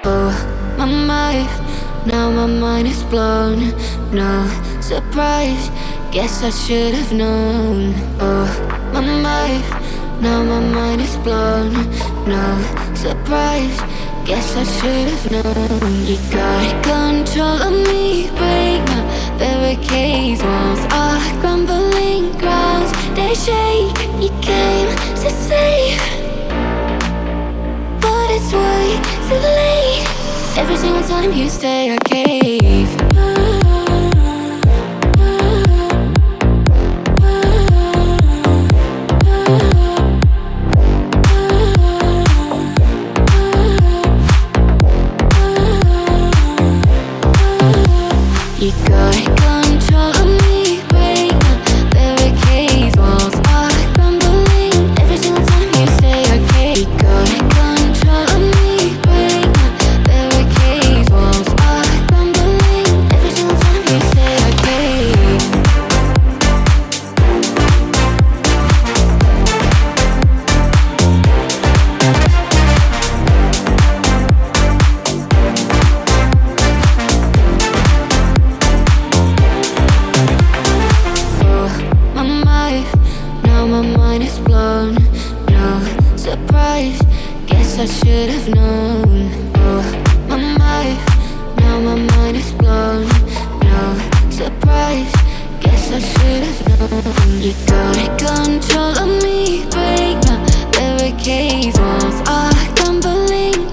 Oh, my mind, now my mind is blown. No surprise, guess I should have known. Oh, my mind, now my mind is blown. No surprise, guess I should have known. You got control of me, break my barricades. Walls are crumbling grounds, they shake. You came to save, but it's way too late. Every single time you stay, I cave. You got control of me, break my barricades. Walls are crumbling. Every single time you say I cave. You got control of me, break my barricades. Walls are crumbling. Every single time you say I cave. Now my mind is blown. No surprise, guess I should have known. Oh, my mind, now my mind is blown. No surprise, guess I should have known. You got control of me, break my barricades. Walls are crumbling